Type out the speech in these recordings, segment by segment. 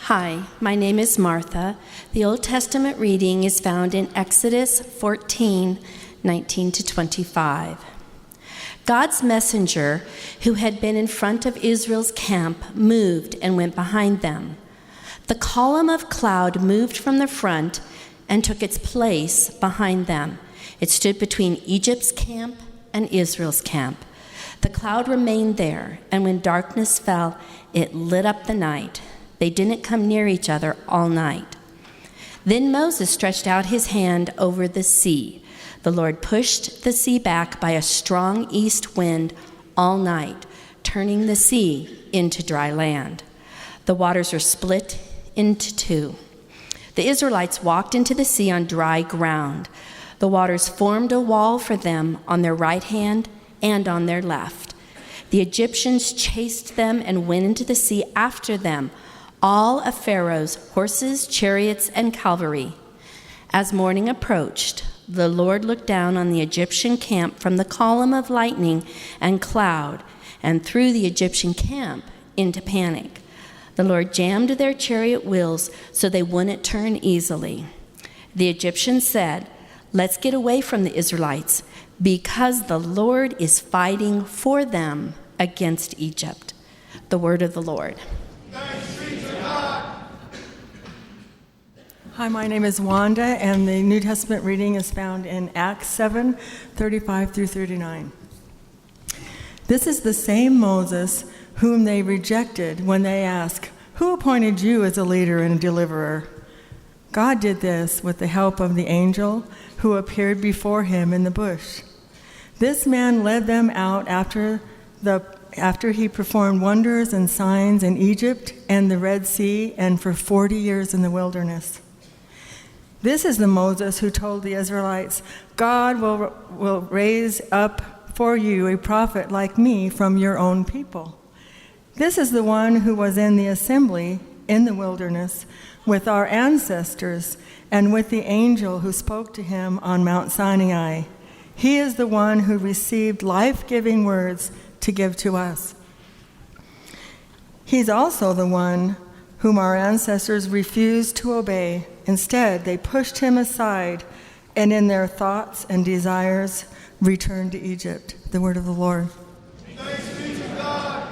Hi, my name is Martha. The Old Testament reading is found in Exodus 14, 19 to 25. God's messenger, who had been in front of Israel's camp, moved and went behind them. The column of cloud moved from the front and took its place behind them. It stood between Egypt's camp and Israel's camp. The cloud remained there, and when darkness fell, it lit up the night. They didn't come near each other all night. Then Moses stretched out his hand over the sea. The Lord pushed the sea back by a strong east wind all night, turning the sea into dry land. The waters were split into two. The Israelites walked into the sea on dry ground. The waters formed a wall for them on their right hand and on their left. The Egyptians chased them and went into the sea after them, all of Pharaoh's horses, chariots, and cavalry. As morning approached, the Lord looked down on the Egyptian camp from the column of lightning and cloud and threw the Egyptian camp into panic. The Lord jammed their chariot wheels so they wouldn't turn easily. The Egyptians said, "Let's get away from the Israelites because the Lord is fighting for them against Egypt." The word of the Lord. Hi, my name is Wanda, and the New Testament reading is found in Acts 7, 35 through 39. This is the same Moses whom they rejected when they asked, "Who appointed you as a leader and a deliverer?" God did this with the help of the angel who appeared before him in the bush. This man led them out after he performed wonders and signs in Egypt and the Red Sea and for 40 years in the wilderness. This is the Moses who told the Israelites, "God will raise up for you a prophet like me from your own people." This is the one who was in the assembly in the wilderness with our ancestors and with the angel who spoke to him on Mount Sinai. He is the one who received life-giving words to give to us. He's also the one whom our ancestors refused to obey. Instead, they pushed him aside and in their thoughts and desires returned to Egypt. The word of the Lord. Thanks be to God.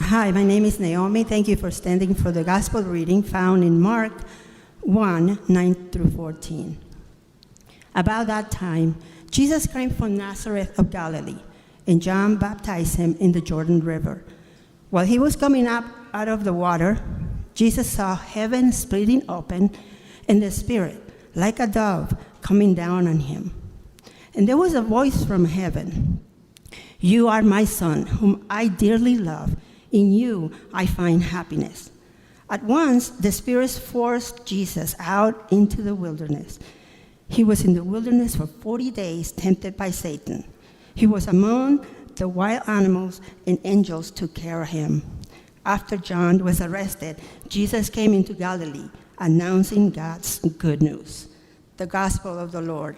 Hi, my name is Naomi. Thank you for standing for the gospel reading found in Mark 1, 9 through 14. About that time, Jesus came from Nazareth of Galilee, and John baptized him in the Jordan River. While he was coming up out of the water, Jesus saw heaven splitting open and the Spirit, like a dove, coming down on him. And there was a voice from heaven, "You are my Son, whom I dearly love. In you I find happiness." At once, the Spirit forced Jesus out into the wilderness. He was in the wilderness for 40 days, tempted by Satan. He was among the wild animals, and angels took care of him. After John was arrested, Jesus came into Galilee, announcing God's good news. The gospel of the Lord.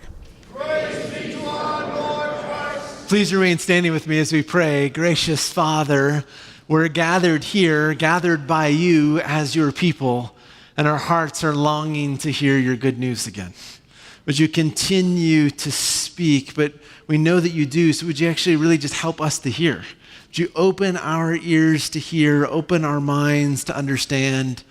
Praise be to our Lord Christ. Please remain standing with me as we pray. Gracious Father, we're gathered here, gathered by you as your people, and our hearts are longing to hear your good news again. Would you continue to speak, but we know that you do, so would you actually really just help us to hear? Would you open our ears to hear, open our minds to understand,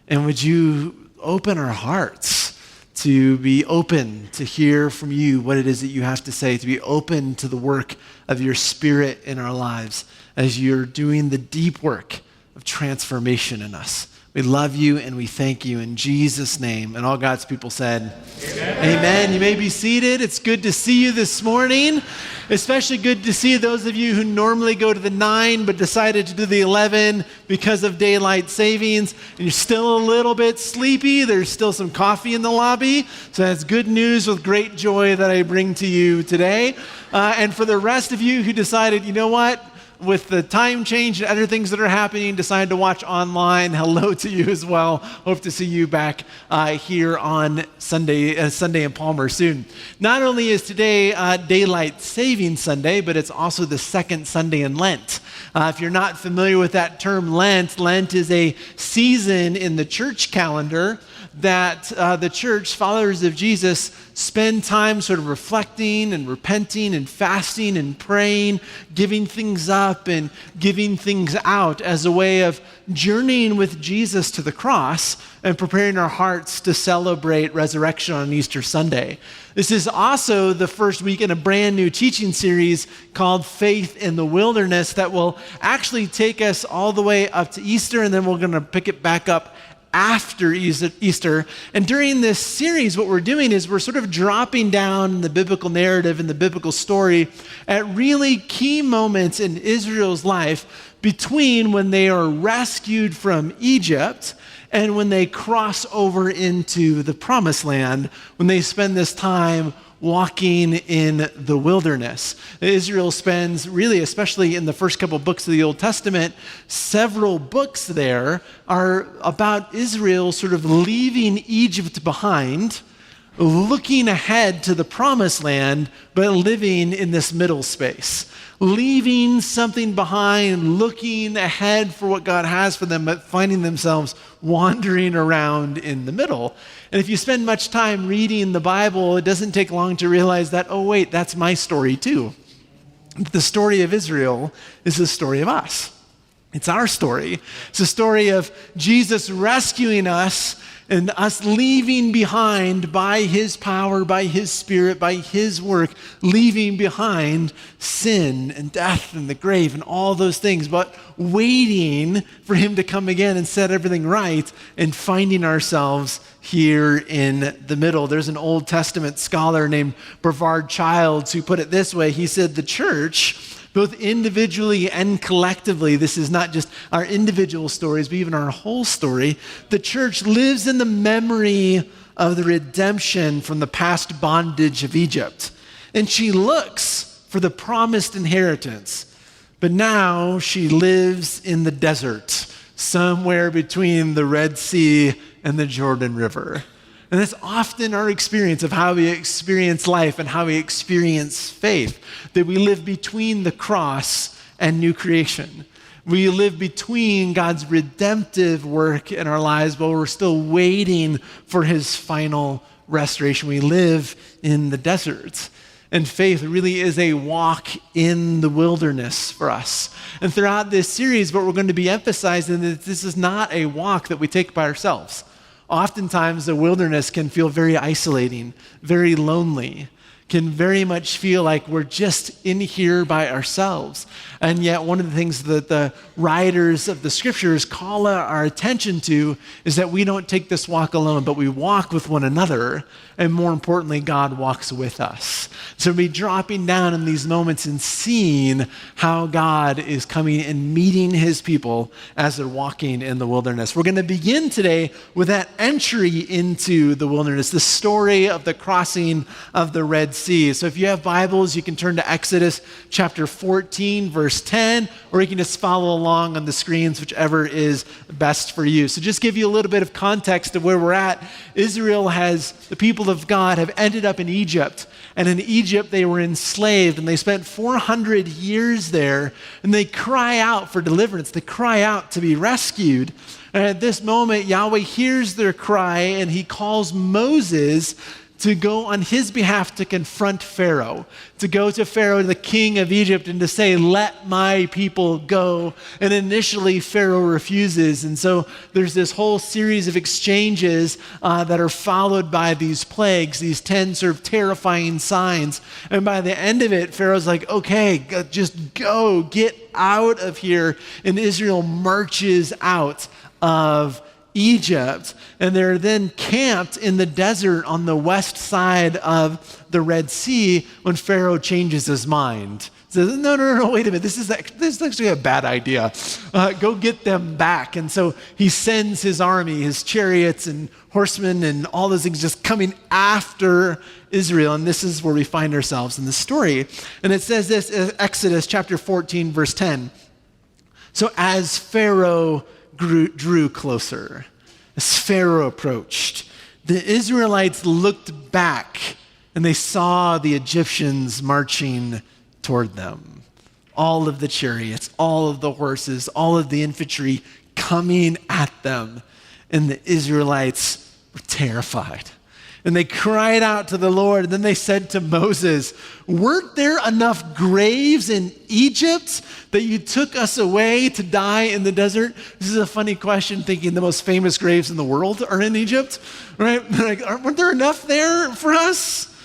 and would you open our hearts to be open to hear from you what it is that you have to say, to be open to the work of your Spirit in our lives as you're doing the deep work of transformation in us. We love you and we thank you in Jesus' name. And all God's people said, Amen. Amen. You may be seated. It's good to see you this morning. Especially good to see those of you who normally go to the 9 but decided to do the 11 because of daylight savings. And you're still a little bit sleepy. There's still some coffee in the lobby. So that's good news with great joy that I bring to you today. And for the rest of you who decided, you know what? with the time change and other things that are happening, decided to watch online, hello to you as well. Hope to see you back here on Sunday in Palmer soon. Not only is today Daylight Saving Sunday, but it's also the second Sunday in Lent. If you're not familiar with that term Lent is a season in the church calendar that the church, followers of Jesus, spend time sort of reflecting and repenting and fasting and praying, giving things up and giving things out as a way of journeying with Jesus to the cross and preparing our hearts to celebrate resurrection on Easter Sunday. This is also the first week in a brand new teaching series called Faith in the Wilderness that will actually take us all the way up to Easter, and then we're going to pick it back up after Easter. And during this series, what we're doing is we're sort of dropping down in the biblical narrative and the biblical story at really key moments in Israel's life between when they are rescued from Egypt and when they cross over into the Promised Land, when they spend this time walking in the wilderness. Israel spends really, especially in the first couple books of the Old Testament, several books there are about Israel sort of leaving Egypt behind, looking ahead to the Promised Land, but living in this middle space. Leaving something behind, looking ahead for what God has for them, but finding themselves wandering around in the middle. And if you spend much time reading the Bible, it doesn't take long to realize that, oh wait, that's my story too. The story of Israel is the story of us. It's our story. It's a story of Jesus rescuing us and us leaving behind by his power, by his spirit, by his work, leaving behind sin and death and the grave and all those things, but waiting for him to come again and set everything right and finding ourselves here in the middle. There's an Old Testament scholar named Brevard Childs who put it this way. He said, the church, both individually and collectively, this is not just our individual stories, but even our whole story. The church lives in the memory of the redemption from the past bondage of Egypt. And she looks for the promised inheritance. But now she lives in the desert, somewhere between the Red Sea and the Jordan River. And that's often our experience of how we experience life and how we experience faith, that we live between the cross and new creation. We live between God's redemptive work in our lives, but we're still waiting for his final restoration. We live in the desert. And faith really is a walk in the wilderness for us. And throughout this series, what we're going to be emphasizing is that this is not a walk that we take by ourselves. Oftentimes, the wilderness can feel very isolating, very lonely, can very much feel like we're just in here by ourselves. And yet, one of the things that the writers of the scriptures call our attention to is that we don't take this walk alone, but we walk with one another. And more importantly, God walks with us. So we'll be dropping down in these moments and seeing how God is coming and meeting his people as they're walking in the wilderness. We're going to begin today with that entry into the wilderness, the story of the crossing of the Red Sea. So if you have Bibles, you can turn to Exodus chapter 14, verse 10, or you can just follow along on the screens, whichever is best for you. So just give you a little bit of context of where we're at. The people of God have ended up in Egypt. And in Egypt, they were enslaved, and they spent 400 years there, and they cry out for deliverance. They cry out to be rescued. And at this moment, Yahweh hears their cry, and he calls Moses to go on his behalf to confront Pharaoh, to go to Pharaoh, the king of Egypt, and to say, let my people go. And initially, Pharaoh refuses. And so there's this whole series of exchanges that are followed by these plagues, these 10 sort of terrifying signs. And by the end of it, Pharaoh's like, okay, just go, get out of here. And Israel marches out of Egypt, and they're then camped in the desert on the west side of the Red Sea when Pharaoh changes his mind. says, no, wait a minute. This is actually a bad idea. Go get them back. And so he sends his army, his chariots and horsemen and all those things just coming after Israel. And this is where we find ourselves in the story. And it says this, Exodus chapter 14, verse 10. So as Pharaoh drew closer, as Pharaoh approached, the Israelites looked back and they saw the Egyptians marching toward them. All of the chariots, all of the horses, all of the infantry coming at them. And the Israelites were terrified. And they cried out to the Lord. And then they said to Moses, weren't there enough graves in Egypt that you took us away to die in the desert? This is a funny question, thinking the most famous graves in the world are in Egypt, right? Like, weren't there enough there for us?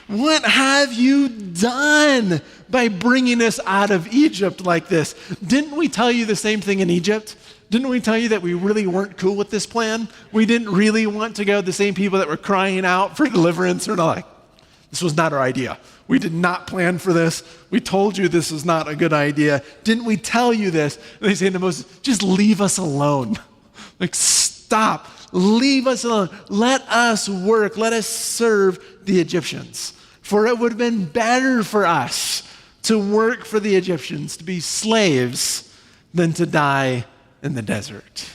What have you done by bringing us out of Egypt like this? Didn't we tell you the same thing in Egypt? Didn't we tell you that we really weren't cool with this plan? We didn't really want to go. The same people that were crying out for deliverance are like, this was not our idea. We did not plan for this. We told you this is not a good idea. Didn't we tell you this? And they say to Moses, just leave us alone. Like, stop. Leave us alone. Let us work. Let us serve the Egyptians. For it would have been better for us to work for the Egyptians, to be slaves, than to die in the desert.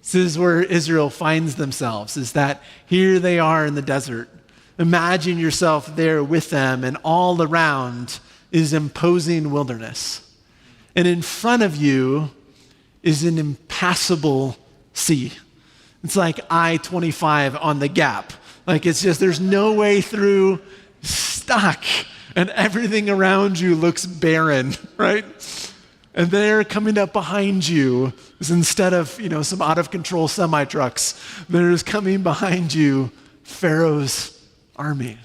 This is where Israel finds themselves, is that here they are in the desert. Imagine yourself there with them, and all around is imposing wilderness. And in front of you is an impassable sea. It's like I-25 on the Gap. Like, it's just, there's no way through, stuck, and everything around you looks barren, right? And there coming up behind you is, instead of, some out-of-control semi-trucks, there's coming behind you Pharaoh's army.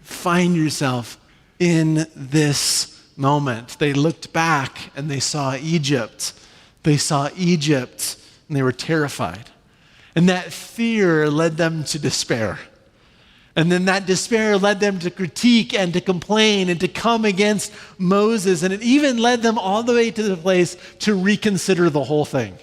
Find yourself in this moment. They looked back and they saw Egypt. They saw Egypt and they were terrified. And that fear led them to despair. And then that despair led them to critique and to complain and to come against Moses. And it even led them all the way to the place to reconsider the whole thing.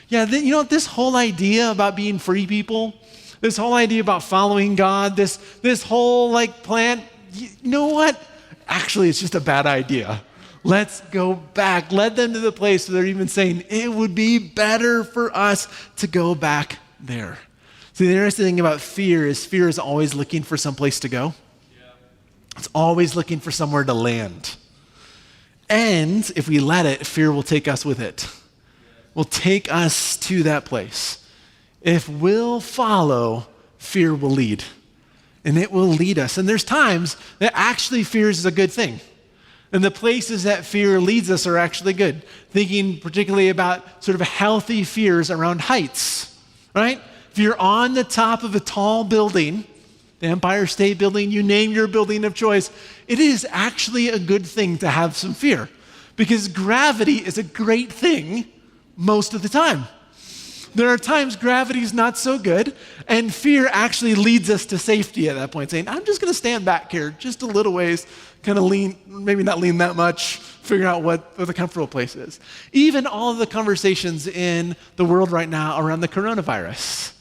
Yeah, this whole idea about being free people, this whole idea about following God, this whole plan, you know what? Actually, it's just a bad idea. Let's go back. Led them to the place where they're even saying it would be better for us to go back there. See, the interesting thing about fear is always looking for some place to go. Yeah. It's always looking for somewhere to land. And if we let it, fear will take us with it. Will take us to that place. If we'll follow, fear will lead. And it will lead us. And there's times that actually fear is a good thing. And the places that fear leads us are actually good. Thinking particularly about sort of healthy fears around heights, right? If you're on the top of a tall building, the Empire State Building, you name your building of choice, it is actually a good thing to have some fear, because gravity is a great thing most of the time. There are times gravity is not so good, and fear actually leads us to safety at that point, saying, I'm just going to stand back here just a little ways, kind of lean, maybe not lean that much, figure out what the comfortable place is. Even all of the conversations in the world right now around the coronavirus,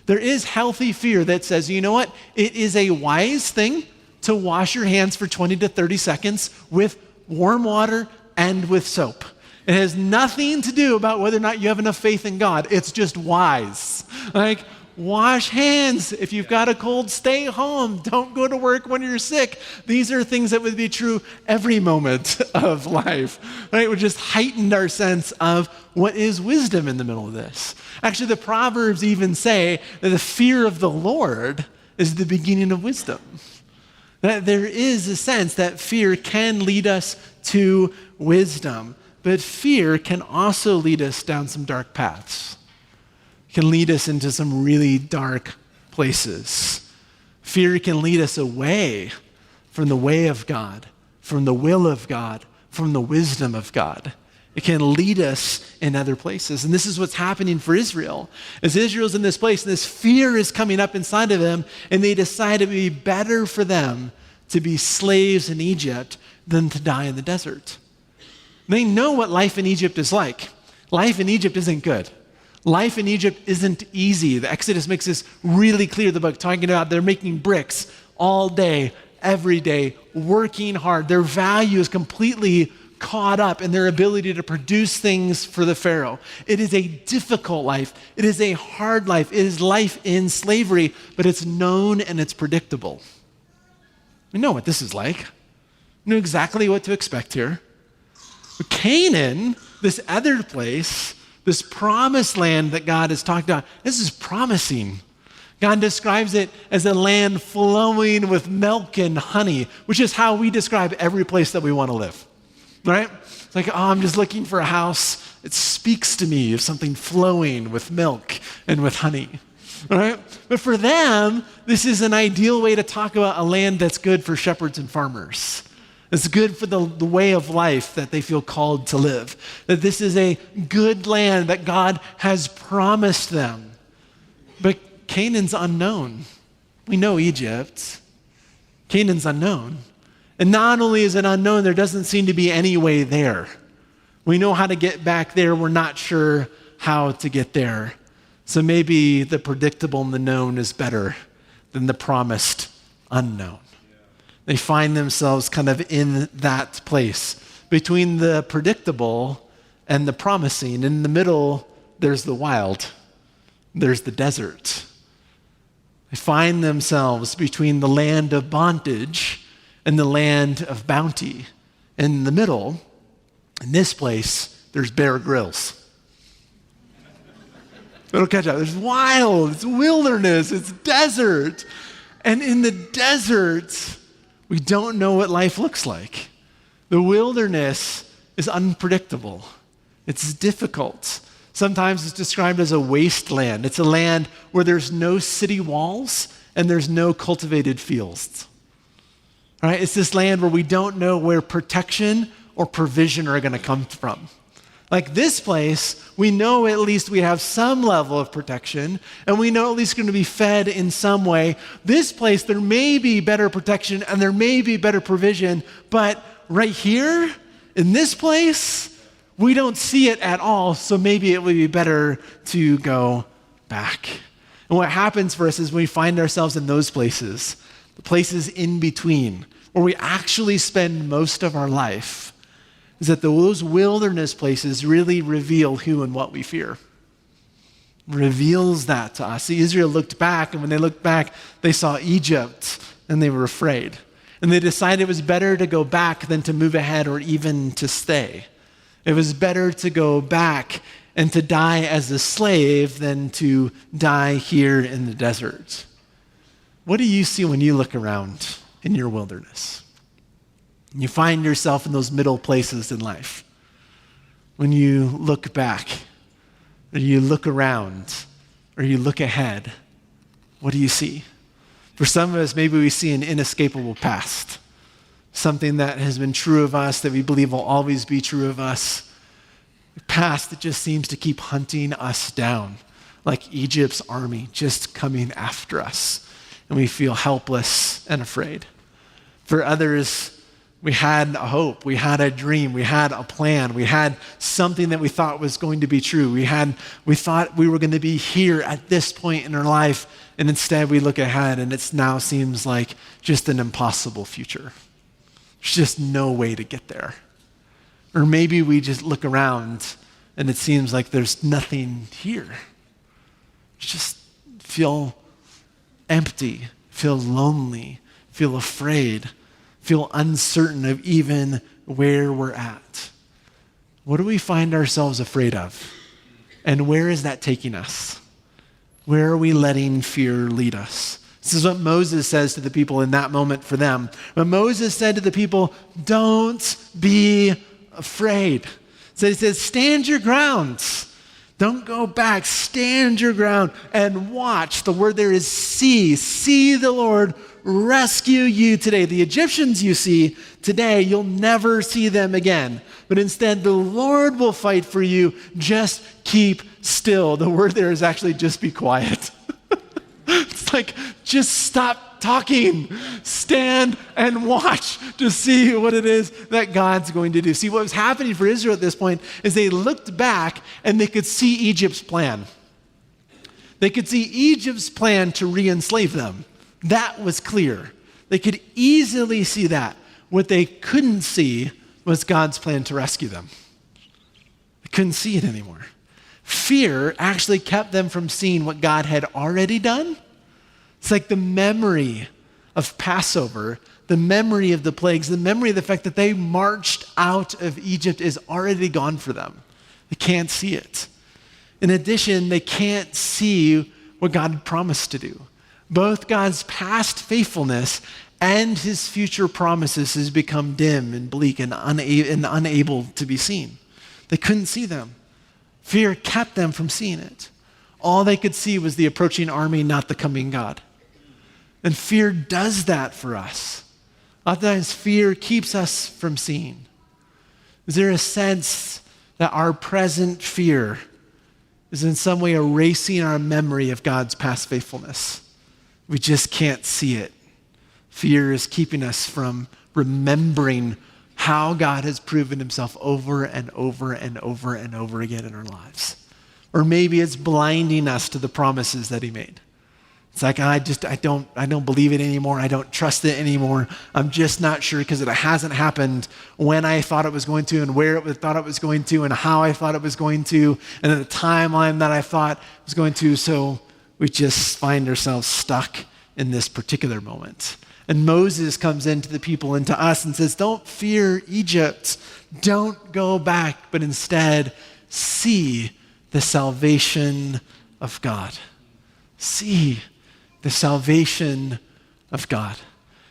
there is healthy fear that says, you know what? It is a wise thing to wash your hands for 20 to 30 seconds with warm water and with soap. It has nothing to do about whether or not you have enough faith in God. It's just wise. Wash hands. If you've got a cold, stay home. Don't go to work when you're sick. These are things that would be true every moment of life, right? We just heightened our sense of what is wisdom in the middle of this. Actually, the Proverbs even say that the fear of the Lord is the beginning of wisdom. That there is a sense that fear can lead us to wisdom, but fear can also lead us down some dark paths. Can lead us into some really dark places. Fear can lead us away from the way of God, from the will of God, from the wisdom of God. It can lead us in other places. And this is what's happening for Israel. As Israel's in this place, and this fear is coming up inside of them, and they decide it would be better for them to be slaves in Egypt than to die in the desert. They know what life in Egypt is like. Life in Egypt isn't good. Life in Egypt isn't easy. The Exodus makes this really clear, the book, talking about they're making bricks all day, every day, working hard. Their value is completely caught up in their ability to produce things for the Pharaoh. It is a difficult life. It is a hard life. It is life in slavery, but it's known and it's predictable. We know what this is like. We know exactly what to expect here. But Canaan, this other place, this promised land that God has talked about, this is promising. God describes it as a land flowing with milk and honey, which is how we describe every place that we want to live, right? It's like, I'm just looking for a house. It speaks to me of something flowing with milk and with honey, right? But for them, this is an ideal way to talk about a land that's good for shepherds and farmers. It's good for the way of life that they feel called to live. That this is a good land that God has promised them. But Canaan's unknown. We know Egypt. Canaan's unknown. And not only is it unknown, there doesn't seem to be any way there. We know how to get back there. We're not sure how to get there. So maybe the predictable and the known is better than the promised unknown. They find themselves kind of in that place between the predictable and the promising. In the middle, there's the wild. There's the desert. They find themselves between the land of bondage and the land of bounty. In the middle, in this place, there's Bear Grylls. It'll catch up. There's wild, it's wilderness, it's desert. And in the desert, we don't know what life looks like. The wilderness is unpredictable. It's difficult. Sometimes it's described as a wasteland. It's a land where there's no city walls and there's no cultivated fields. All right? It's this land where we don't know where protection or provision are going to come from. Like this place, we know at least we have some level of protection, and we know at least going to be fed in some way. This place, there may be better protection and there may be better provision, but right here, in this place, we don't see it at all, so maybe it would be better to go back. And what happens for us is we find ourselves in those places, the places in between, where we actually spend most of our life, is that those wilderness places really reveal who and what we fear. Reveals that to us. See, Israel looked back, and when they looked back, they saw Egypt, and they were afraid. And they decided it was better to go back than to move ahead or even to stay. It was better to go back and to die as a slave than to die here in the desert. What do you see when you look around in your wilderness? You find yourself in those middle places in life. When you look back, or you look around, or you look ahead, what do you see? For some of us, maybe we see an inescapable past, something that has been true of us, that we believe will always be true of us, a past that just seems to keep hunting us down, like Egypt's army just coming after us, and we feel helpless and afraid. For others, we had a hope, we had a dream, we had a plan, we had something that we thought was going to be true. We thought we were going to be here at this point in our life, and instead we look ahead and it now seems like just an impossible future. There's just no way to get there. Or maybe we just look around and it seems like there's nothing here. Just feel empty, feel lonely, feel afraid, feel uncertain of even where we're at. What do we find ourselves afraid of? And where is that taking us? Where are we letting fear lead us? This is what Moses says to the people in that moment for them. But Moses said to the people, don't be afraid. So he says, stand your ground. Don't go back. Stand your ground and watch. The word there is see. See the Lord rescue you today. The Egyptians you see today, you'll never see them again. But instead, the Lord will fight for you. Just keep still. The word there is actually just be quiet. It's like, Just stop talking. Stand and watch to see what it is that God's going to do. See, what was happening for Israel at this point is they looked back and they could see Egypt's plan. They could see Egypt's plan to re-enslave them. That was clear. They could easily see that. What they couldn't see was God's plan to rescue them. They couldn't see it anymore. Fear actually kept them from seeing what God had already done. It's like the memory of Passover, the memory of the plagues, the memory of the fact that they marched out of Egypt is already gone for them. They can't see it. In addition, they can't see what God had promised to do. Both God's past faithfulness and his future promises has become dim and bleak and unable to be seen. They couldn't see them. Fear kept them from seeing it. All they could see was the approaching army, not the coming God. And fear does that for us. Oftentimes, fear keeps us from seeing. Is there a sense that our present fear is in some way erasing our memory of God's past faithfulness? We just can't see it. Fear is keeping us from remembering how God has proven himself over and over and over and over again in our lives. Or maybe it's blinding us to the promises that he made. It's like, I don't believe it anymore. I don't trust it anymore. I'm just not sure because it hasn't happened when I thought it was going to and where it thought it was going to and how I thought it was going to and at the timeline that I thought it was going to. So we just find ourselves stuck in this particular moment. And Moses comes into the people and to us and says, don't fear Egypt. Don't go back, but instead see the salvation of God. See the salvation of God.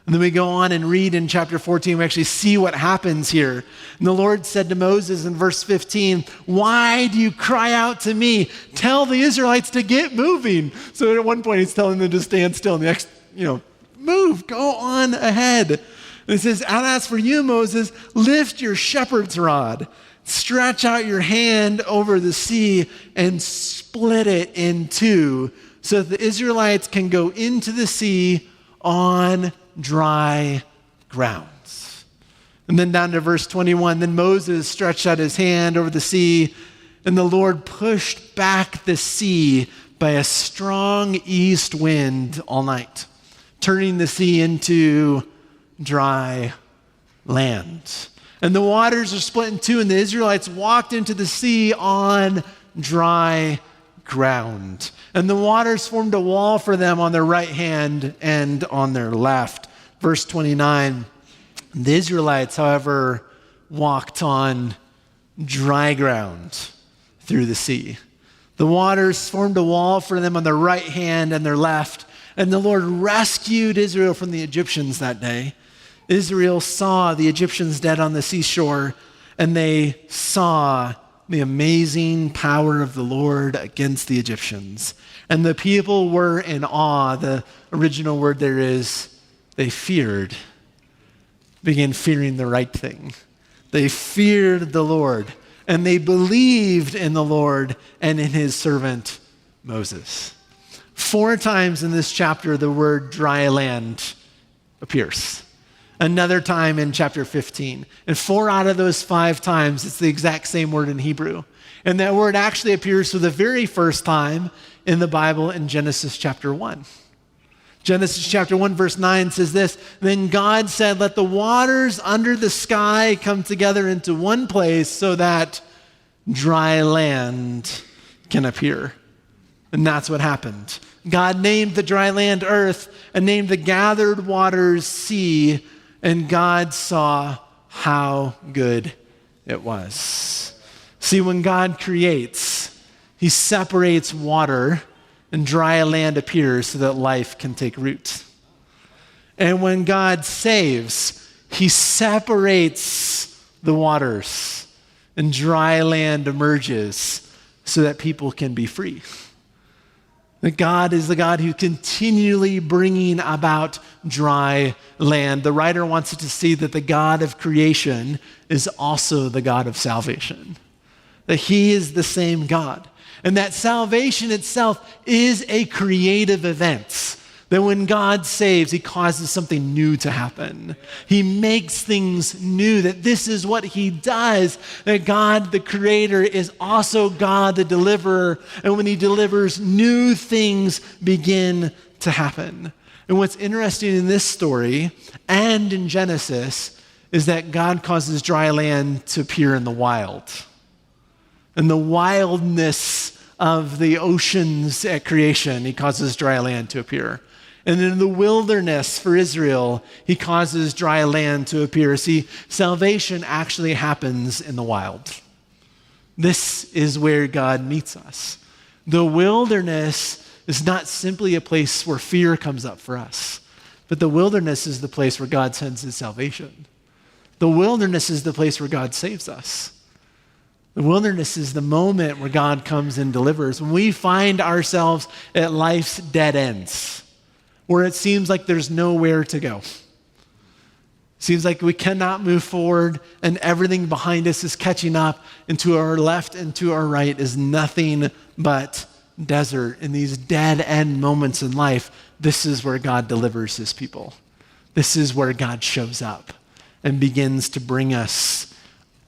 And then we go on and read in chapter 14, we actually see what happens here. And the Lord said to Moses in verse 15, why do you cry out to me? Tell the Israelites to get moving. So at one point he's telling them to stand still. And the next, move, go on ahead. And it says, and as for you, Moses, lift your shepherd's rod, stretch out your hand over the sea and split it in two so that the Israelites can go into the sea on dry grounds. And then down to verse 21, then Moses stretched out his hand over the sea, and the Lord pushed back the sea by a strong east wind all night, turning the sea into dry land. And the waters are split in two, and the Israelites walked into the sea on dry ground. And the waters formed a wall for them on their right hand and on their left. Verse 29, the Israelites, however, walked on dry ground through the sea. The waters formed a wall for them on their right hand and their left, and the Lord rescued Israel from the Egyptians that day. Israel saw the Egyptians dead on the seashore, and they saw the amazing power of the Lord against the Egyptians. And the people were in awe. The original word there is, they feared, began fearing the right thing. They feared the Lord, and they believed in the Lord and in his servant Moses. 4 times in this chapter, the word dry land appears. Another time in chapter 15. And 4 out of those 5 times, it's the exact same word in Hebrew. And that word actually appears for the very first time in the Bible in Genesis chapter 1. Genesis chapter 1 verse 9 says this, then God said, let the waters under the sky come together into one place so that dry land can appear. And that's what happened. God named the dry land earth and named the gathered waters sea, and God saw how good it was. See, when God creates, he separates water and dry land appears so that life can take root. And when God saves, he separates the waters and dry land emerges so that people can be free. That God is the God who's continually bringing about dry land. The writer wants us to see that the God of creation is also the God of salvation. That he is the same God. And that salvation itself is a creative event. That when God saves, he causes something new to happen. He makes things new, that this is what he does. That God, the creator, is also God, the deliverer. And when he delivers, new things begin to happen. And what's interesting in this story and in Genesis is that God causes dry land to appear in the wild. And the wildness of the oceans at creation, he causes dry land to appear. And in the wilderness for Israel, he causes dry land to appear. See, salvation actually happens in the wild. This is where God meets us. The wilderness is not simply a place where fear comes up for us, but the wilderness is the place where God sends his salvation. The wilderness is the place where God saves us. The wilderness is the moment where God comes and delivers. When we find ourselves at life's dead ends, where it seems like there's nowhere to go. Seems like we cannot move forward and everything behind us is catching up, and to our left and to our right is nothing but desert. In these dead end moments in life, this is where God delivers his people. This is where God shows up and begins to bring us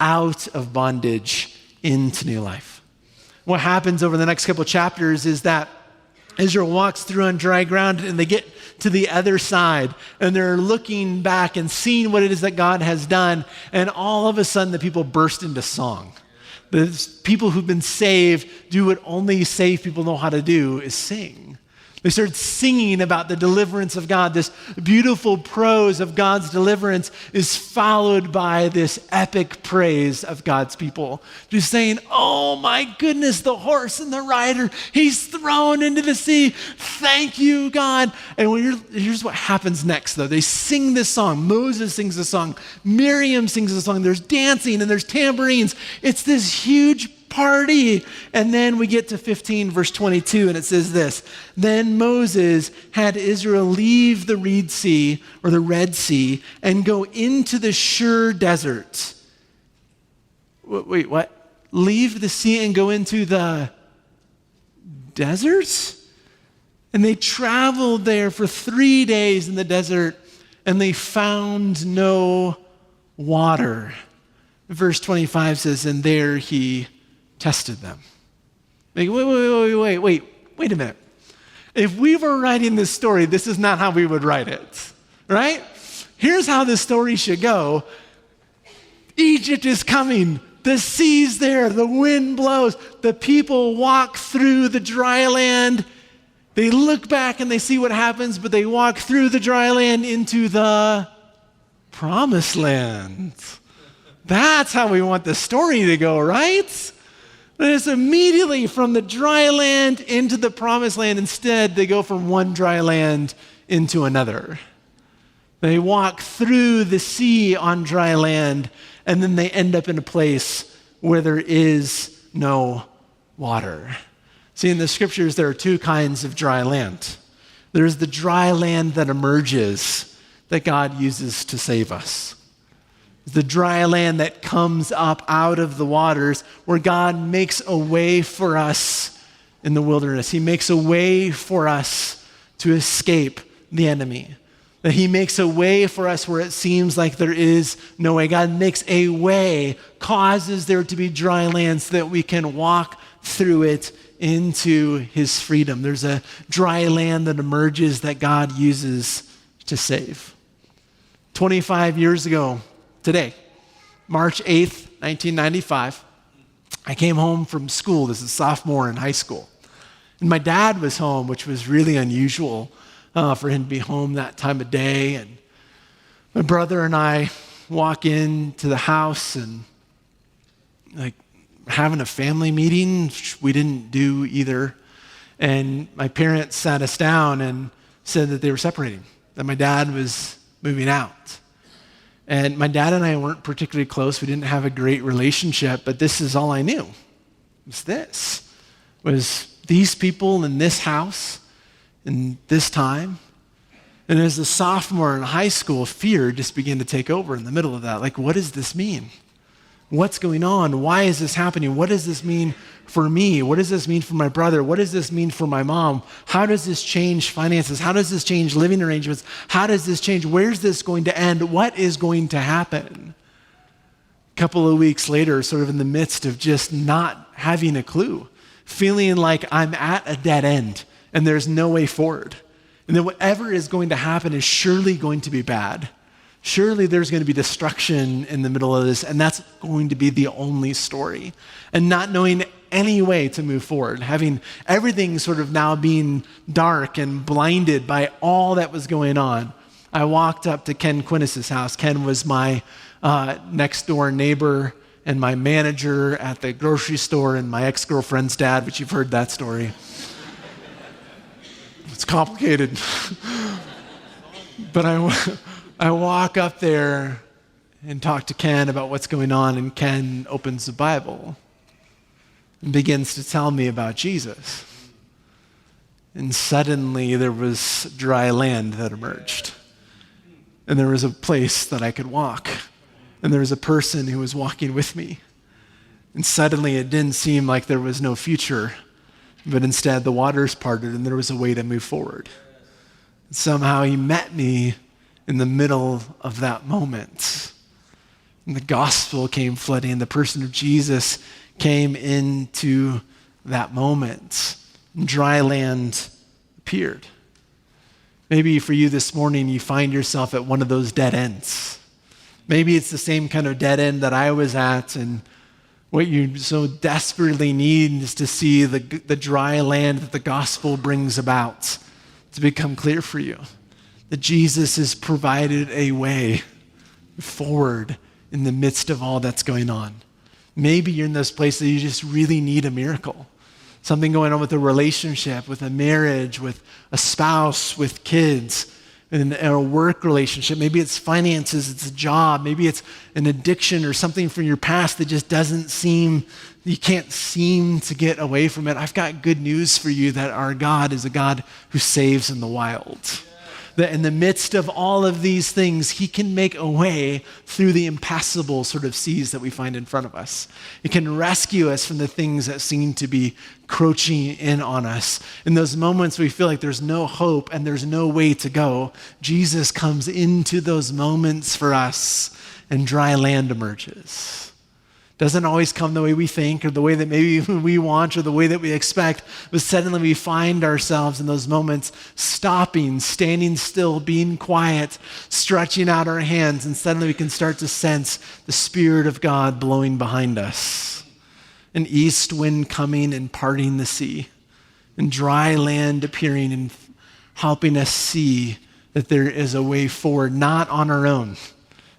out of bondage into new life. What happens over the next couple of chapters is that Israel walks through on dry ground and they get to the other side and they're looking back and seeing what it is that God has done. And all of a sudden the people burst into song. The people who've been saved do what only saved people know how to do, is sing. They started singing about the deliverance of God. This beautiful prose of God's deliverance is followed by this epic praise of God's people. Just saying, oh my goodness, the horse and the rider, he's thrown into the sea. Thank you, God. And here's what happens next, though. They sing this song. Moses sings a song. Miriam sings a song. There's dancing and there's tambourines. It's this huge party. And then we get to 15 verse 22 and it says this: then Moses had Israel leave the Red Sea and go into the Shur desert. Wait, what? Leave the sea and go into the desert? And they traveled there for 3 days in the desert and they found no water. Verse 25 says, and there he tested them. Like, wait a minute. If we were writing this story, this is not how we would write it, right? Here's how this story should go. Egypt is coming. The sea's there. The wind blows. The people walk through the dry land. They look back and they see what happens, but they walk through the dry land into the promised land. That's how we want the story to go, right? But it's immediately from the dry land into the promised land. Instead, they go from one dry land into another. They walk through the sea on dry land, and then they end up in a place where there is no water. See, in the scriptures, there are two kinds of dry land. There's the dry land that emerges that God uses to save us. The dry land that comes up out of the waters, where God makes a way for us in the wilderness. He makes a way for us to escape the enemy. That he makes a way for us where it seems like there is no way. God makes a way, causes there to be dry land so that we can walk through it into his freedom. There's a dry land that emerges that God uses to save. 25 years ago, today, March 8th, 1995, I came home from school. This is sophomore in high school. And my dad was home, which was really unusual for him to be home that time of day. And my brother and I walk into the house and like having a family meeting, which we didn't do either. And my parents sat us down and said that they were separating, that my dad was moving out. And my dad and I weren't particularly close. We didn't have a great relationship, but this is all I knew. It was these people in this house in this time. And as a sophomore in high school, fear just began to take over in the middle of that. Like, what does this mean? What's going on? Why is this happening? What does this mean for me? What does this mean for my brother? What does this mean for my mom? How does this change finances? How does this change living arrangements? How does this change? Where's this going to end? What is going to happen? A couple of weeks later, sort of in the midst of just not having a clue, feeling like I'm at a dead end and there's no way forward. And then whatever is going to happen is surely going to be bad. Surely there's going to be destruction in the middle of this, and that's going to be the only story. And not knowing any way to move forward, having everything sort of now being dark and blinded by all that was going on, I walked up to Ken Quinnis's house. Ken was my next door neighbor and my manager at the grocery store and my ex-girlfriend's dad, which you've heard that story. It's complicated. But I walk up there and talk to Ken about what's going on, and Ken opens the Bible and begins to tell me about Jesus. And suddenly there was dry land that emerged. And there was a place that I could walk. And there was a person who was walking with me. And suddenly it didn't seem like there was no future, but instead the waters parted and there was a way to move forward. And somehow he met me in the middle of that moment. And the gospel came flooding, and the person of Jesus came into that moment. And dry land appeared. Maybe for you this morning, you find yourself at one of those dead ends. Maybe it's the same kind of dead end that I was at, and what you so desperately need is to see the dry land that the gospel brings about to become clear for you. That Jesus has provided a way forward in the midst of all that's going on. Maybe you're in this place that you just really need a miracle. Something going on with a relationship, with a marriage, with a spouse, with kids, in a work relationship. Maybe it's finances, it's a job, maybe it's an addiction or something from your past that just doesn't seem, you can't seem to get away from it. I've got good news for you that our God is a God who saves in the wild. That in the midst of all of these things, he can make a way through the impassable sort of seas that we find in front of us. It can rescue us from the things that seem to be crouching in on us. In those moments we feel like there's no hope and there's no way to go, Jesus comes into those moments for us and dry land emerges. Doesn't always come the way we think or the way that maybe we want or the way that we expect, but suddenly we find ourselves in those moments stopping, standing still, being quiet, stretching out our hands, and suddenly we can start to sense the Spirit of God blowing behind us. An east wind coming and parting the sea, and dry land appearing and helping us see that there is a way forward, not on our own,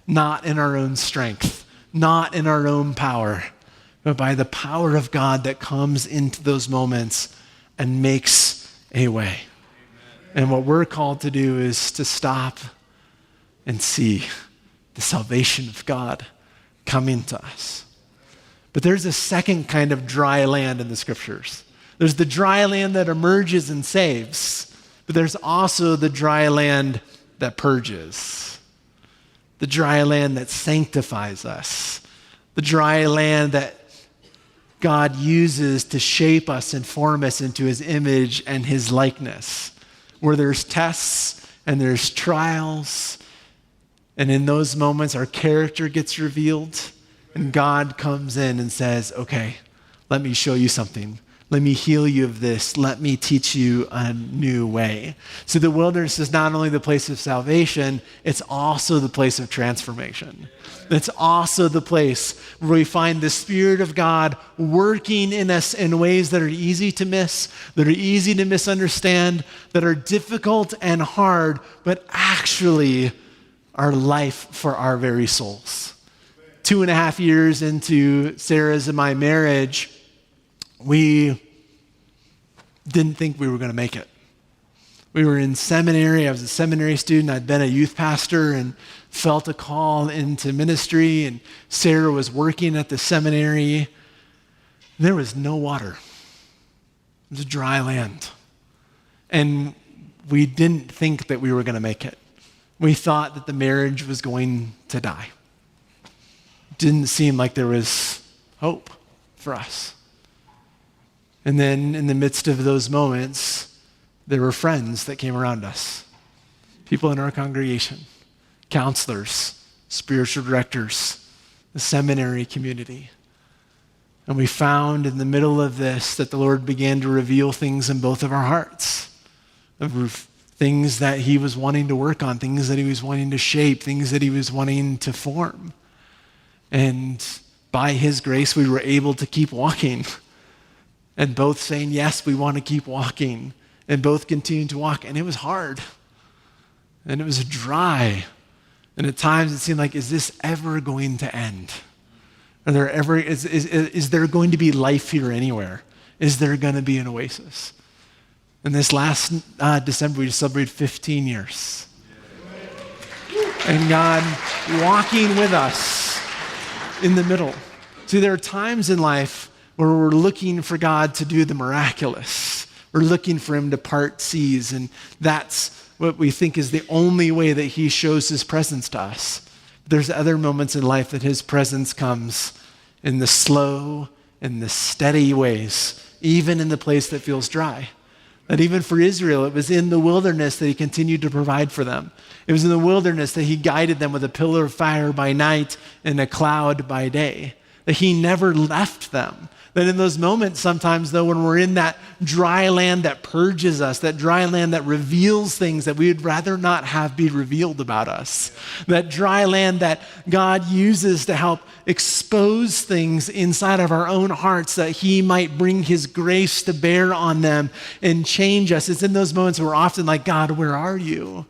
not in our own strength, not in our own power, but by the power of God that comes into those moments and makes a way. Amen. And what we're called to do is to stop and see the salvation of God coming to us. But there's a second kind of dry land in the scriptures. There's the dry land that emerges and saves, but there's also the dry land that purges. The dry land that sanctifies us. The dry land that God uses to shape us and form us into his image and his likeness. Where there's tests and there's trials. And in those moments, our character gets revealed. And God comes in and says, okay, let me show you something. Let me heal you of this. Let me teach you a new way. So the wilderness is not only the place of salvation, it's also the place of transformation. It's also the place where we find the Spirit of God working in us in ways that are easy to miss, that are easy to misunderstand, that are difficult and hard, but actually are life for our very souls. 2.5 years into Sarah's and my marriage, we didn't think we were going to make it. We were in seminary. I was a seminary student. I'd been a youth pastor and felt a call into ministry. And Sarah was working at the seminary. There was no water. It was dry land. And we didn't think that we were going to make it. We thought that the marriage was going to die. didn't seem like there was hope for us. And then in the midst of those moments, there were friends that came around us, people in our congregation, counselors, spiritual directors, the seminary community. And we found in the middle of this that the Lord began to reveal things in both of our hearts, things that he was wanting to work on, things that he was wanting to shape, things that he was wanting to form. And by his grace, we were able to keep walking. And both saying, yes, we want to keep walking. And both continuing to walk. And it was hard. And it was dry. And at times it seemed like, is this ever going to end? Is there going to be life here anywhere? Is there going to be an oasis? And this last December, we just celebrated 15 years. And God walking with us in the middle. See, there are times in life where we're looking for God to do the miraculous. We're looking for him to part seas, and that's what we think is the only way that he shows his presence to us. There's other moments in life that his presence comes in the slow and the steady ways, even in the place that feels dry. That even for Israel, it was in the wilderness that he continued to provide for them. It was in the wilderness that he guided them with a pillar of fire by night and a cloud by day. That he never left them. That in those moments sometimes, though, when we're in that dry land that purges us, that dry land that reveals things that we would rather not have be revealed about us, that dry land that God uses to help expose things inside of our own hearts that he might bring his grace to bear on them and change us. It's in those moments where we're often like, God, where are you?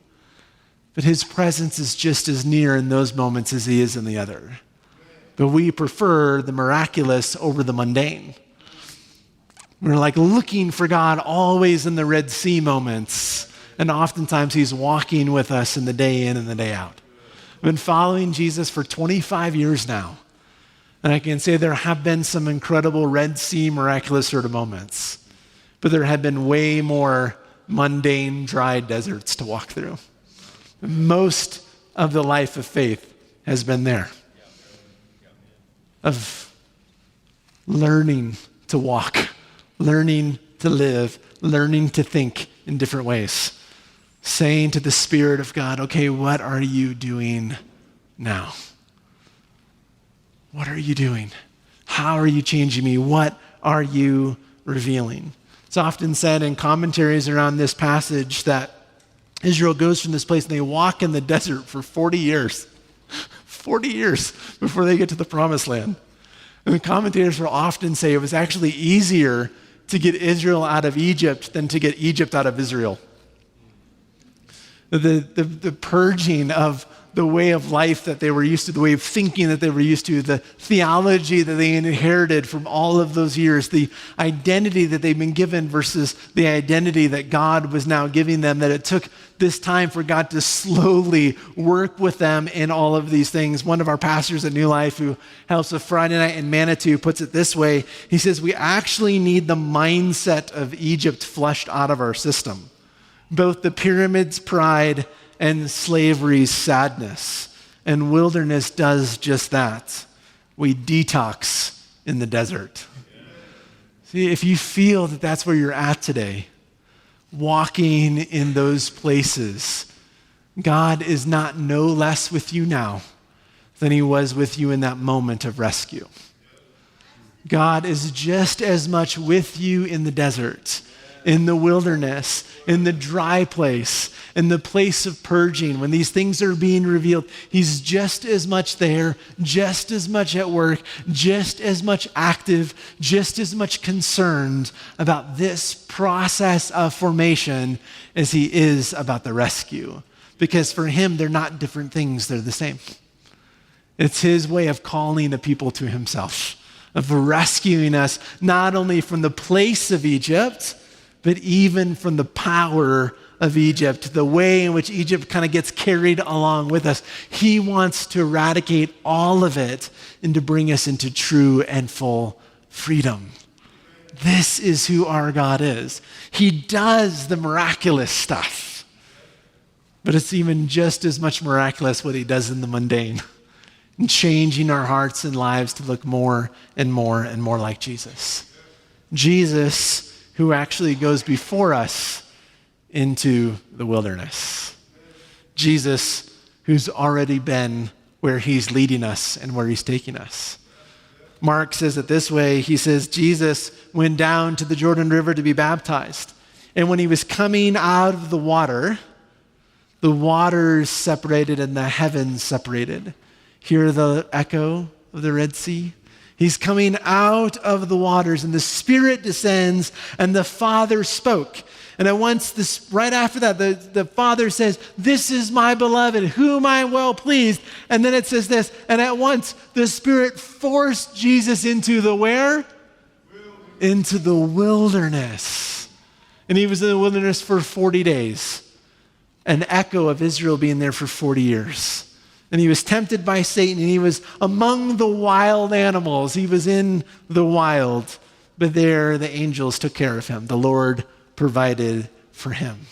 But his presence is just as near in those moments as he is in the other. But we prefer the miraculous over the mundane. We're like looking for God always in the Red Sea moments. And oftentimes he's walking with us in the day in and the day out. I've been following Jesus for 25 years now. And I can say there have been some incredible Red Sea miraculous sort of moments. But there have been way more mundane, dry deserts to walk through. Most of the life of faith has been there. Of learning to walk, learning to live, learning to think in different ways. Saying to the Spirit of God, okay, what are you doing now? What are you doing? How are you changing me? What are you revealing? It's often said in commentaries around this passage that Israel goes from this place and they walk in the desert for 40 years. 40 years before they get to the promised land. And the commentators will often say it was actually easier to get Israel out of Egypt than to get Egypt out of Israel. The purging of the way of life that they were used to, the way of thinking that they were used to, the theology that they inherited from all of those years, the identity that they've been given versus the identity that God was now giving them, that it took this time for God to slowly work with them in all of these things. One of our pastors at New Life who helps with Friday Night in Manitou puts it this way. He says, we actually need the mindset of Egypt flushed out of our system. Both the pyramid's pride and slavery's sadness. And wilderness does just that. We detox in the desert. See, if you feel that that's where you're at today, walking in those places, God is not no less with you now than he was with you in that moment of rescue. God is just as much with you in the desert, in the wilderness, in the dry place, in the place of purging, when these things are being revealed. He's just as much there, just as much at work, just as much active, just as much concerned about this process of formation as he is about the rescue. Because for him, they're not different things, they're the same. It's his way of calling the people to himself, of rescuing us not only from the place of Egypt, but even from the power of Egypt, the way in which Egypt kind of gets carried along with us. He wants to eradicate all of it and to bring us into true and full freedom. This is who our God is. He does the miraculous stuff, but it's even just as much miraculous what he does in the mundane. and changing our hearts and lives to look more and more and more like Jesus. Jesus, who actually goes before us into the wilderness. Jesus, who's already been where he's leading us and where he's taking us. Mark says it this way. He says, Jesus went down to the Jordan River to be baptized. And when he was coming out of the waters separated and the heavens separated. Hear the echo of the Red Sea? He's coming out of the waters, and the Spirit descends, and the Father spoke. And at once, right after that, the Father says, "This is my beloved, whom I am well pleased." And then it says this, and at once the Spirit forced Jesus into the where? Into the wilderness. And he was in the wilderness for 40 days. An echo of Israel being there for 40 years. And he was tempted by Satan, and he was among the wild animals. He was in the wild. But there the angels took care of him. The Lord provided for him.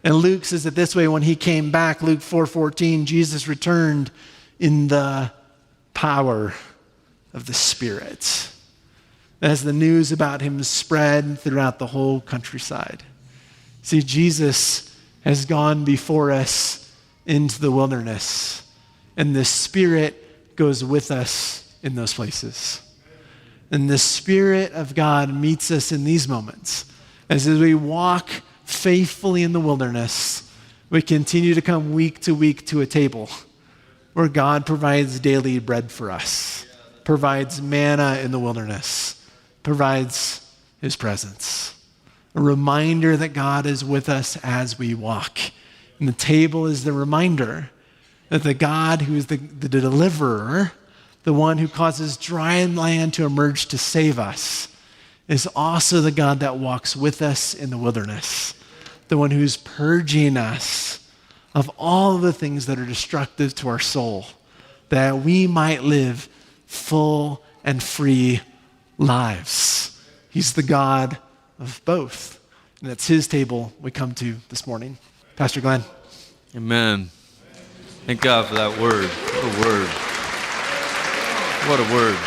And Luke says it this way, when he came back, Luke 4:14, Jesus returned in the power of the Spirit, as the news about him spread throughout the whole countryside. See, Jesus has gone before us into the wilderness, and the Spirit goes with us in those places. And the Spirit of God meets us in these moments. As we walk faithfully in the wilderness, we continue to come week to a table where God provides daily bread for us, provides manna in the wilderness, provides his presence. A reminder that God is with us as we walk. And the table is the reminder that the God who is the deliverer, the one who causes dry land to emerge to save us, is also the God that walks with us in the wilderness, the one who's purging us of all of the things that are destructive to our soul, that we might live full and free lives. He's the God of both. And it's his table we come to this morning. Pastor Glenn. Amen. Thank God for that word. What a word. What a word.